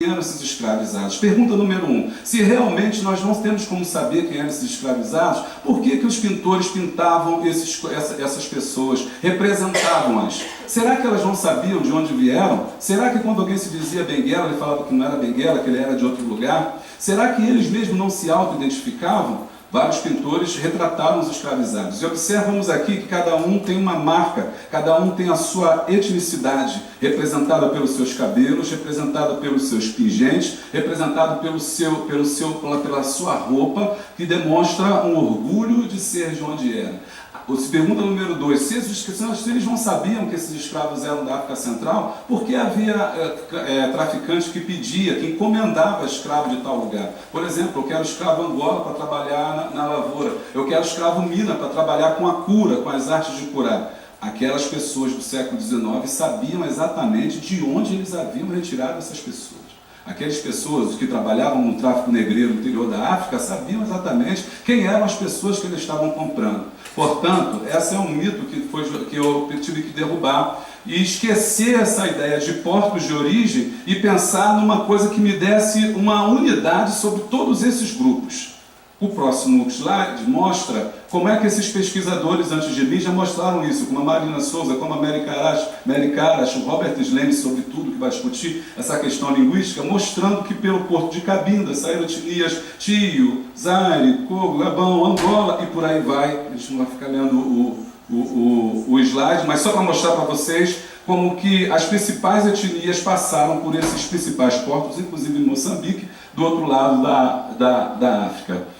eram esses escravizados? Pergunta número 1. Se realmente nós não temos como saber quem eram esses escravizados, por que os pintores pintavam essas pessoas, representavam-as? Será que elas não sabiam de onde vieram? Será que quando alguém se dizia Benguela, ele falava que não era Benguela, que ele era de outro lugar? Será que eles mesmos não se auto-identificavam? Vários pintores retrataram os escravizados. E observamos aqui que cada um tem uma marca, cada um tem a sua etnicidade, representada pelos seus cabelos, representada pelos seus pingentes, representada pela sua roupa, que demonstra um orgulho de ser de onde era. Pergunta número 2, se eles não sabiam que esses escravos eram da África Central, por que havia traficante que pedia, que encomendava escravo de tal lugar? Por exemplo, eu quero escravo Angola para trabalhar na lavoura, eu quero escravo Mina para trabalhar com a cura, com as artes de curar. Aquelas pessoas do século XIX sabiam exatamente de onde eles haviam retirado essas pessoas. Aquelas pessoas que trabalhavam no tráfico negreiro no interior da África sabiam exatamente quem eram as pessoas que eles estavam comprando. Portanto, esse é um mito que eu tive que derrubar e esquecer essa ideia de portos de origem e pensar numa coisa que me desse uma unidade sobre todos esses grupos. O próximo slide mostra como é que esses pesquisadores antes de mim já mostraram isso, como a Marina Souza, como a Mary Karash, o Robert Slane, sobretudo, que vai discutir essa questão linguística, mostrando que pelo porto de Cabinda saíram etnias Tio, Zaire, Congo, Gabão, Angola e por aí vai. A gente não vai ficar lendo o slide, mas só para mostrar para vocês como que as principais etnias passaram por esses principais portos, inclusive em Moçambique, do outro lado da África.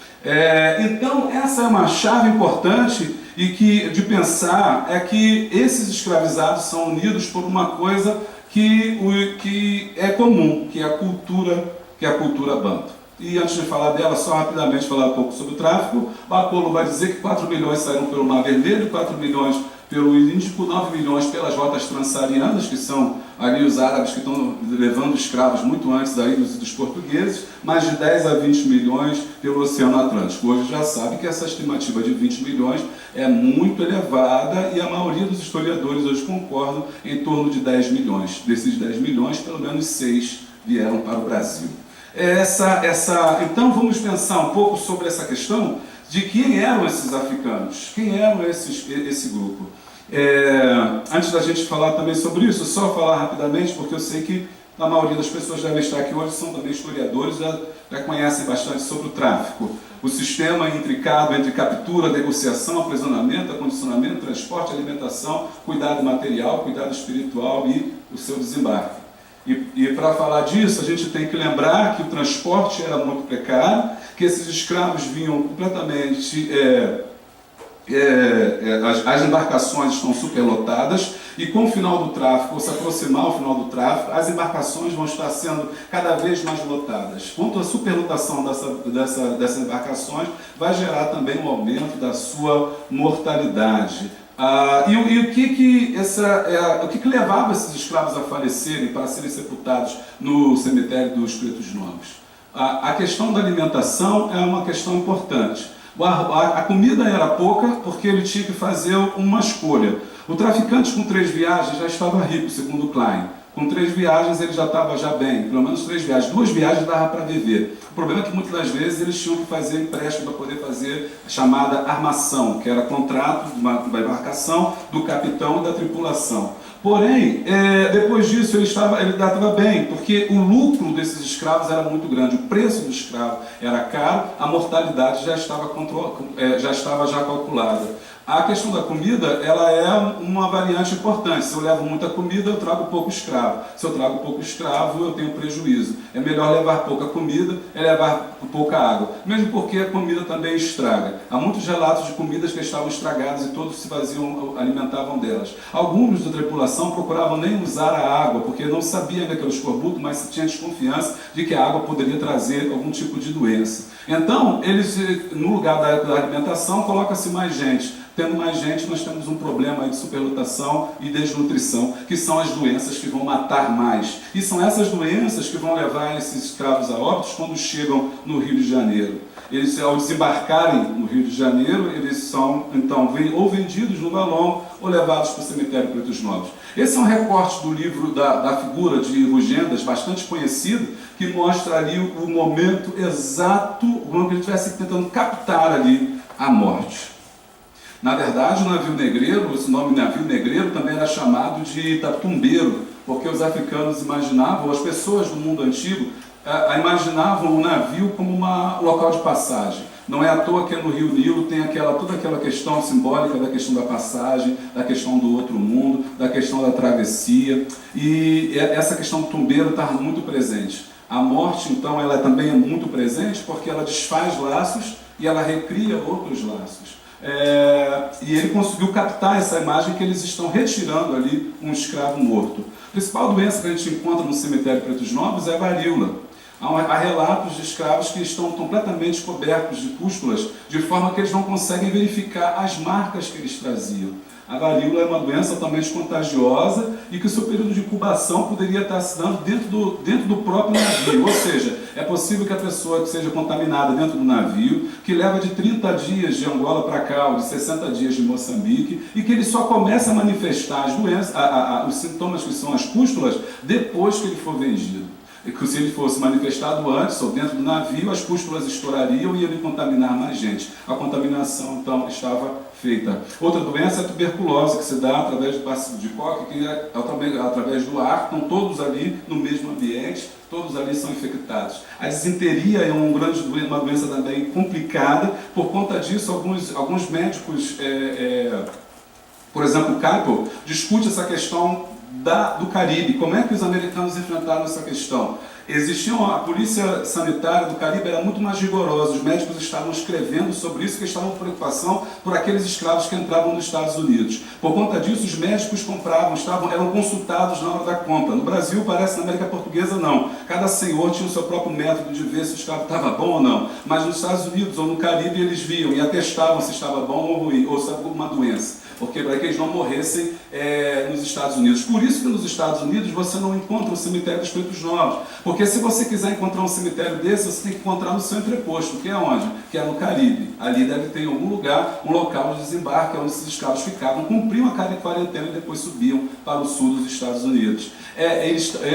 Então, essa é uma chave importante de pensar, é que esses escravizados são unidos por uma coisa que é comum, que é a cultura banto. E antes de falar dela, só rapidamente falar um pouco sobre o tráfico. Bacolo vai dizer que 4 milhões saíram pelo Mar Vermelho, 4 milhões pelo Índico, 9 milhões pelas rotas transsaarianas, que são ali os árabes que estão levando escravos muito antes daí dos portugueses, mais de 10 a 20 milhões pelo Oceano Atlântico. Hoje já sabe que essa estimativa de 20 milhões é muito elevada e a maioria dos historiadores hoje concordam em torno de 10 milhões. Desses 10 milhões, pelo menos 6 vieram para o Brasil. Então vamos pensar um pouco sobre essa questão de quem eram esses africanos, quem eram esse grupo. Antes da gente falar também sobre isso, só falar rapidamente, porque eu sei que a maioria das pessoas devem estar aqui hoje, são também historiadores, já conhecem bastante sobre o tráfico. O sistema intricado entre captura, negociação, aprisionamento, acondicionamento, transporte, alimentação, cuidado material, cuidado espiritual e o seu desembarque. E para falar disso, a gente tem que lembrar que o transporte era muito precário, que esses escravos vinham completamente... as embarcações estão superlotadas e com o final do tráfico, ou se aproximar o final do tráfico, as embarcações vão estar sendo cada vez mais lotadas. Quanto à superlotação dessas embarcações, vai gerar também um aumento da sua mortalidade. O que levava esses escravos a falecerem para serem sepultados no cemitério dos Pretos Novos? A questão da alimentação é uma questão importante. A comida era pouca porque ele tinha que fazer uma escolha. O traficante com 3 viagens já estava rico, segundo Klein. Com 3 viagens ele já estava bem, pelo menos 3 viagens. 2 viagens dava para viver. O problema é que muitas das vezes eles tinham que fazer empréstimo para poder fazer a chamada armação, que era contrato de uma embarcação do capitão e da tripulação. Porém, depois disso ele estava bem, porque o lucro desses escravos era muito grande, o preço do escravo era caro, a mortalidade já estava calculada. A questão da comida, ela é uma variante importante. Se eu levo muita comida, eu trago pouco escravo. Se eu trago pouco escravo, eu tenho prejuízo. É melhor levar pouca comida, levar pouca água. Mesmo porque a comida também estraga. Há muitos relatos de comidas que estavam estragadas e todos se alimentavam delas. Alguns da tripulação procuravam nem usar a água, porque não sabiam daquele escorbuto, mas tinham desconfiança de que a água poderia trazer algum tipo de doença. Então, eles, no lugar da alimentação, coloca-se mais gente. Tendo mais gente, nós temos um problema aí de superlotação e desnutrição, que são as doenças que vão matar mais. E são essas doenças que vão levar esses escravos a óbitos quando chegam no Rio de Janeiro. Eles, ao desembarcarem no Rio de Janeiro, eles são, então, ou vendidos no Valongo ou levados para o cemitério Pretos Novos. Esse é um recorte do livro da figura de Rugendas, bastante conhecido, que mostra ali o momento exato, como que ele estivesse tentando captar ali a morte. Na verdade, o navio negreiro, esse nome navio negreiro também era chamado de tatumbeiro, porque os africanos imaginavam, as pessoas do mundo antigo, imaginavam o navio como um local de passagem. Não é à toa que no Rio Nilo tem toda aquela questão simbólica da questão da passagem, da questão do outro mundo, da questão da travessia, e essa questão do tumbeiro está muito presente. A morte, então, ela também é muito presente porque ela desfaz laços e ela recria outros laços. E ele conseguiu captar essa imagem que eles estão retirando ali um escravo morto. A principal doença que a gente encontra no cemitério Pretos Novos é a varíola. Há relatos de escravos que estão completamente cobertos de pústulas, de forma que eles não conseguem verificar as marcas que eles traziam. A varíola é uma doença altamente contagiosa e que o seu período de incubação poderia estar se dando dentro do próprio navio. Ou seja, é possível que a pessoa que seja contaminada dentro do navio, que leva de 30 dias de Angola para cá, ou de 60 dias de Moçambique, e que ele só começa a manifestar as doenças, os sintomas que são as pústulas, depois que ele for vendido. E que se ele fosse manifestado antes ou dentro do navio, as pústulas estourariam e ele contaminar mais gente. A contaminação, então, estava feita. Outra doença é a tuberculose, que se dá através do bacilo de Koch, que é através do ar, estão todos ali no mesmo ambiente, todos ali são infectados. A disenteria é uma doença também complicada, por conta disso, alguns médicos, por exemplo, o Campbell, discute essa questão do Caribe. Como é que os americanos enfrentaram essa questão? A polícia sanitária do Caribe era muito mais rigorosa, os médicos estavam escrevendo sobre isso, que estavam com preocupação por aqueles escravos que entravam nos Estados Unidos. Por conta disso, os médicos eram consultados na hora da compra. No Brasil, parece, na América Portuguesa, não. Cada senhor tinha o seu próprio método de ver se o escravo estava bom ou não. Mas nos Estados Unidos ou no Caribe, eles viam e atestavam se estava bom ou ruim, ou se havia alguma doença. Porque para que eles não morressem nos Estados Unidos. Por isso que nos Estados Unidos você não encontra um cemitério dos Pretos Novos. Porque se você quiser encontrar um cemitério desse, você tem que encontrar no seu entreposto, que é onde? Que é no Caribe. Ali deve ter em algum lugar, um local de desembarque, onde esses escravos ficavam, cumpriam a quarentena e depois subiam para o sul dos Estados Unidos.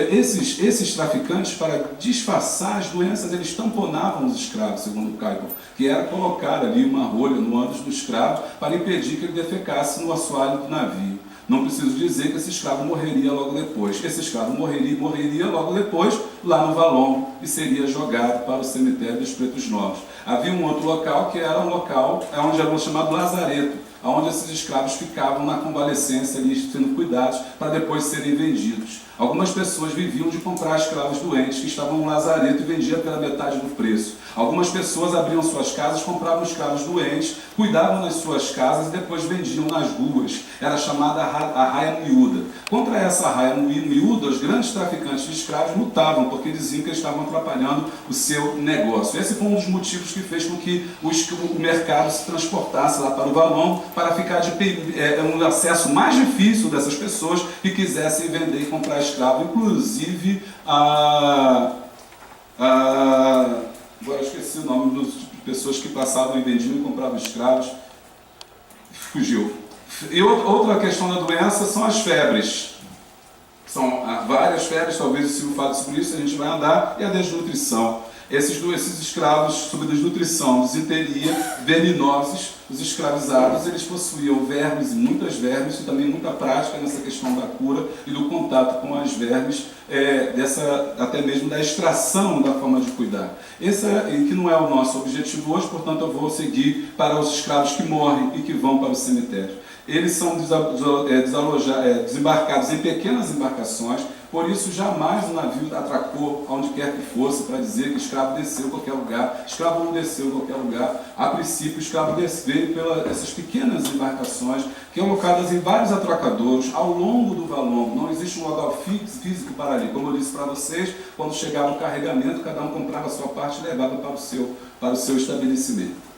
Esses traficantes, para disfarçar as doenças, eles tamponavam os escravos, segundo o Campbell, que era colocar ali uma rolha no ânus do escravo para impedir que ele defecasse no assoalho do navio. Não preciso dizer que esse escravo morreria logo depois. Esse escravo morreria logo depois lá no Valongo e seria jogado para o cemitério dos Pretos Novos. Havia um outro local que era um local onde era chamado Lazareto, onde esses escravos ficavam na convalescência ali sendo cuidados para depois serem vendidos. Algumas pessoas viviam de comprar escravos doentes que estavam no lazareto e vendiam pela metade do preço. Algumas pessoas abriam suas casas, compravam escravos doentes, cuidavam das suas casas e depois vendiam nas ruas. Era chamada a raia miúda. Contra essa raia miúda, os grandes traficantes de escravos lutavam, porque diziam que eles estavam atrapalhando o seu negócio. Esse foi um dos motivos que fez com que o mercado se transportasse lá para o Valongo, para ficar um acesso mais difícil dessas pessoas que quisessem vender e comprar escravo, inclusive agora eu esqueci o nome das pessoas que passavam e vendiam e compravam escravos, fugiu. E outra questão da doença são as febres. São várias febres, talvez o Silvio fale sobre isso, a gente vai andar, e a desnutrição. Esses escravos sobre desnutrição, disenteria, verminoses, os escravizados, eles possuíam vermes e muitas vermes, e também muita prática nessa questão da cura e do contato com as vermes, até mesmo da extração da forma de cuidar. Esse que não é o nosso objetivo hoje, portanto eu vou seguir para os escravos que morrem e que vão para o cemitério. Eles são desembarcados em pequenas embarcações, por isso jamais o navio atracou aonde quer que fosse para dizer que escravo desceu em qualquer lugar, escravo não desceu em qualquer lugar. A princípio, o escravo veio pelas pequenas embarcações, que são colocadas em vários atracadouros ao longo do Valongo. Não existe um local físico para ali. Como eu disse para vocês, quando chegava o carregamento, cada um comprava a sua parte e levava para o seu estabelecimento.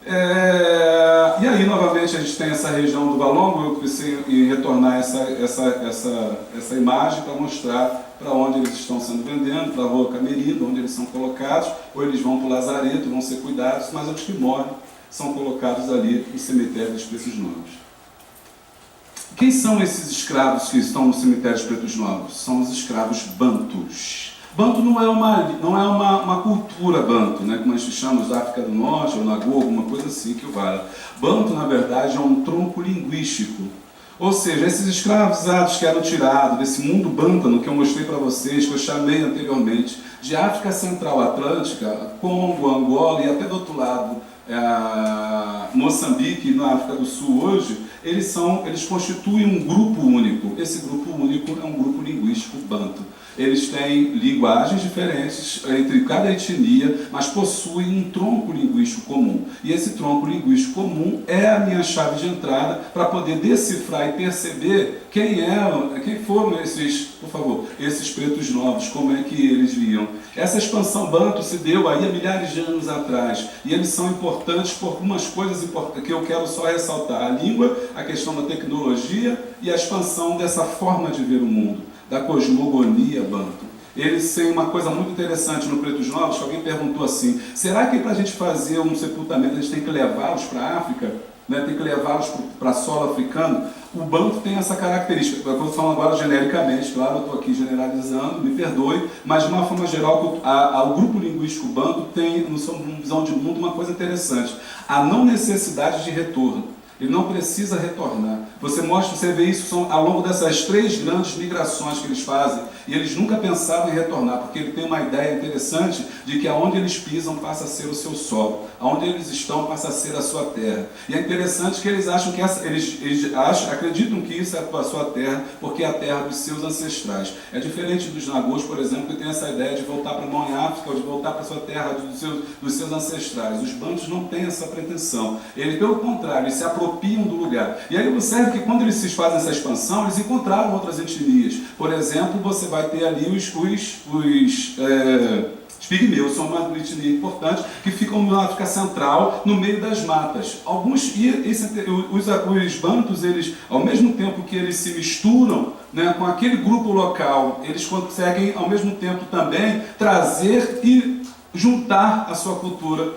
E aí, novamente, a gente tem essa região do Valongo. Eu pensei em retornar essa imagem para mostrar para onde eles estão sendo vendendo, para a Rua Camerindo, onde eles são colocados, ou eles vão para o Lazareto, vão ser cuidados, mas os que morrem são colocados ali no cemitério dos Pretos Novos. Quem são esses escravos que estão nos cemitérios pretos novos? São os escravos bantus. Bantu não é uma cultura bantu, né, como a gente chama da África do Norte, ou Nagô, alguma coisa assim que o vale. Bantu, na verdade, é um tronco linguístico. Ou seja, esses escravizados que eram tirados desse mundo bântano que eu mostrei para vocês, que eu chamei anteriormente, de África Central Atlântica, Congo, Angola e até do outro lado, Moçambique e na África do Sul hoje, eles constituem um grupo único. Esse grupo único é um grupo linguístico bantu. Eles têm linguagens diferentes entre cada etnia, mas possuem um tronco linguístico comum. E esse tronco linguístico comum é a minha chave de entrada para poder decifrar e perceber quem foram esses pretos novos, como é que eles viam. Essa expansão bantu se deu aí há milhares de anos atrás, e eles são importantes por algumas coisas que eu quero só ressaltar. A língua, a questão da tecnologia e a expansão dessa forma de ver o mundo, da cosmogonia bantu. Eles têm uma coisa muito interessante no Pretos Novos, que alguém perguntou assim, será que para a gente fazer um sepultamento a gente tem que levá-los para a África? Né? Tem que levá-los para solo africano? O bantu tem essa característica. Eu estou falando agora genericamente, claro, eu estou aqui generalizando, me perdoe, mas de uma forma geral, o grupo linguístico bantu tem, no sua visão de mundo, uma coisa interessante. A não necessidade de retorno. Ele não precisa retornar. Você vê isso ao longo dessas 3 grandes migrações que eles fazem, e eles nunca pensavam em retornar, porque ele tem uma ideia interessante de que aonde eles pisam passa a ser o seu solo, aonde eles estão passa a ser a sua terra. E é interessante que eles acham que acreditam que isso é a sua terra, porque é a terra dos seus ancestrais. É diferente dos nagôs, por exemplo, que tem essa ideia de voltar para a mão em África, ou de voltar para a sua terra dos seus ancestrais. Os bantus não têm essa pretensão. Eles, pelo contrário, eles se apropriam do lugar. E aí observe que quando eles fazem essa expansão, eles encontraram outras etnias. Por exemplo, você vai ter ali os pigmeus, são uma etnia importante, que ficam na África Central, no meio das matas. Os bantus, eles, ao mesmo tempo que eles se misturam, né, com aquele grupo local, eles conseguem, ao mesmo tempo, também trazer e juntar a sua cultura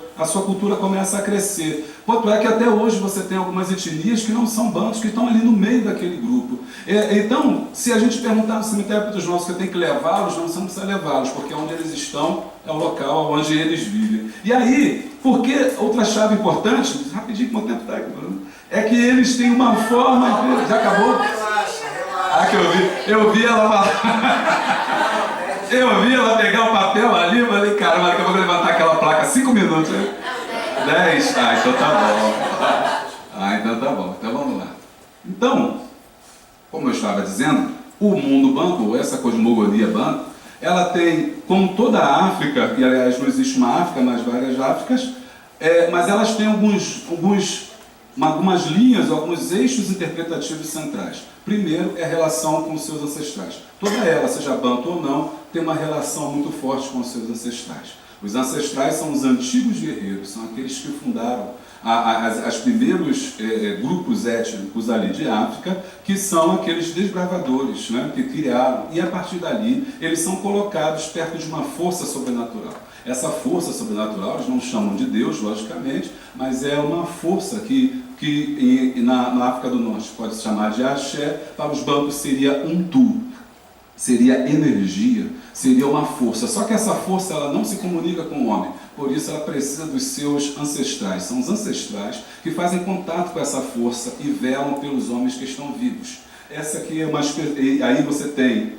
começa a crescer. Tanto é que até hoje você tem algumas etnias que não são bantus, que estão ali no meio daquele grupo. Então, se a gente perguntar no cemitério dos nossos que tem que levá-los, não precisa levá-los, porque onde eles estão é o local onde eles vivem. E aí, porque outra chave importante, rapidinho que o meu tempo está aqui, é que eles têm uma forma de... Já acabou? Ah, que eu vi ela falar. Eu vi ela pegar o papel ali e falei, caramba, daqui a pouco eu vou levantar aquela placa 5 minutos. 10? Ah, então tá bom. Então vamos lá. Então, como eu estava dizendo, o mundo bantu, essa cosmogonia bantu, ela tem, como toda a África, e aliás não existe uma África, mas várias Áfricas, mas elas têm algumas linhas, alguns eixos interpretativos centrais. Primeiro é a relação com os seus ancestrais. Toda ela, seja bantu ou não, tem uma relação muito forte com os seus ancestrais. Os ancestrais são os antigos guerreiros, são aqueles que fundaram os primeiros grupos étnicos ali de África, que são aqueles desbravadores, né, que criaram, e a partir dali eles são colocados perto de uma força sobrenatural. Essa força sobrenatural, eles não chamam de Deus, logicamente, mas é uma força que na África do Norte pode se chamar de axé, para os bantus seria tu, seria energia, seria uma força. Só que essa força ela não se comunica com o homem, por isso ela precisa dos seus ancestrais. São os ancestrais que fazem contato com essa força e velam pelos homens que estão vivos. Essa aqui é uma... Aí você tem,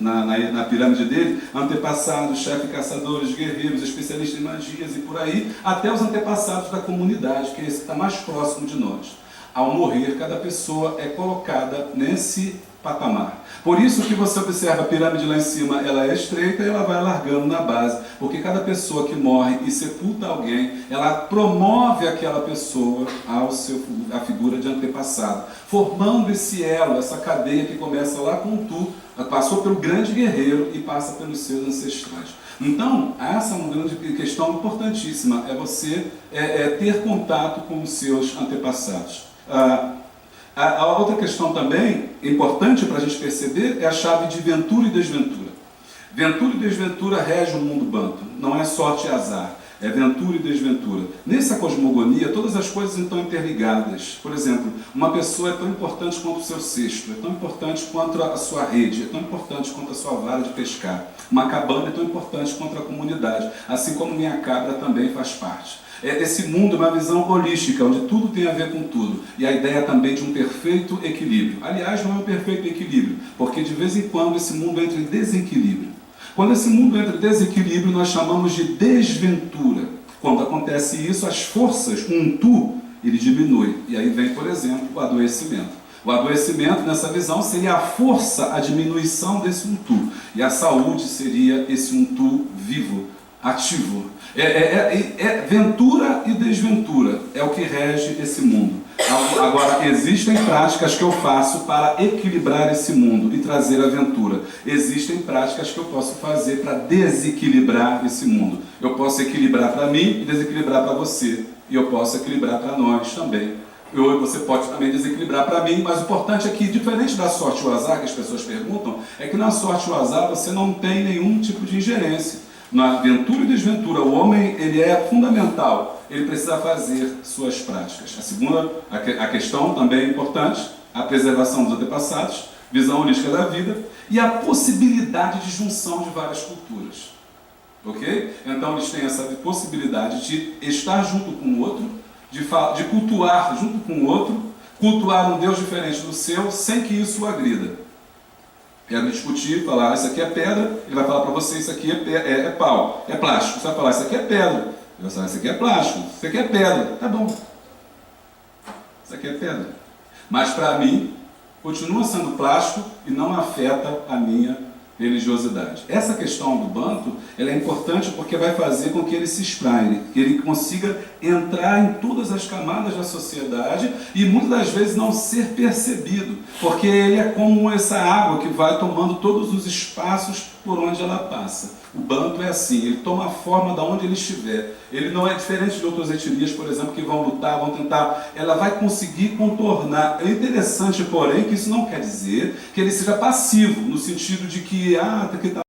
na pirâmide dele, antepassados, chefes caçadores, guerreiros, especialistas em magias e por aí, até os antepassados da comunidade, que é esse que está mais próximo de nós. Ao morrer, cada pessoa é colocada nesse patamar. Por isso que você observa a pirâmide lá em cima, ela é estreita e ela vai largando na base, porque cada pessoa que morre e sepulta alguém, ela promove aquela pessoa à figura de antepassado, formando esse elo, essa cadeia que começa lá com tu, passou pelo grande guerreiro e passa pelos seus ancestrais. Então, essa é uma grande questão importantíssima, é você ter contato com os seus antepassados. A outra questão também, importante para a gente perceber, é a chave de ventura e desventura. Ventura e desventura rege o mundo bantu, não é sorte e azar. É ventura e desventura. Nessa cosmogonia, todas as coisas estão interligadas. Por exemplo, uma pessoa é tão importante quanto o seu cesto, é tão importante quanto a sua rede, é tão importante quanto a sua vara de pescar. Uma cabana é tão importante quanto a comunidade, assim como minha cabra também faz parte. Esse mundo é uma visão holística, onde tudo tem a ver com tudo. E a ideia também de um perfeito equilíbrio. Aliás, não é um perfeito equilíbrio, porque de vez em quando esse mundo entra em desequilíbrio. Quando esse mundo entra em desequilíbrio, nós chamamos de desventura. Quando acontece isso, as forças, um tu, ele diminui. E aí vem, por exemplo, o adoecimento. O adoecimento, nessa visão, seria a força, a diminuição desse um tu. E a saúde seria esse um tu vivo, ativo. Ventura e desventura é o que rege esse mundo. Agora, existem práticas que eu faço para equilibrar esse mundo e trazer a ventura. Existem práticas que eu posso fazer para desequilibrar esse mundo. Eu posso equilibrar para mim e desequilibrar para você. E eu posso equilibrar para nós também. Você pode também desequilibrar para mim, mas o importante é que, diferente da sorte e o azar, que as pessoas perguntam, é que na sorte e o azar você não tem nenhum tipo de ingerência. Na ventura e desventura, o homem ele é fundamental, ele precisa fazer suas práticas. A segunda, a questão também é importante, a preservação dos antepassados, visão holística da vida e a possibilidade de junção de várias culturas. Ok? Então eles têm essa possibilidade de estar junto com o outro, de cultuar junto com o outro, cultuar um Deus diferente do seu, sem que isso o agrida. Quero discutir, falar, isso aqui é pedra, ele vai falar para você, isso aqui é pau, é plástico. Você vai falar, isso aqui é pedra. Ele vai falar, isso aqui é plástico, isso aqui é pedra. Tá bom. Isso aqui é pedra. Mas para mim, continua sendo plástico e não afeta a minha religiosidade. Essa questão do banto, ela é importante porque vai fazer com que ele se espraie, que ele consiga entrar em todas as camadas da sociedade e muitas das vezes não ser percebido, porque ele é como essa água que vai tomando todos os espaços por onde ela passa. O banto é assim, ele toma a forma de onde ele estiver. Ele não é diferente de outras etnias, por exemplo, que vão lutar, vão tentar. Ela vai conseguir contornar. É interessante, porém, que isso não quer dizer que ele seja passivo, no sentido de que, tem que estar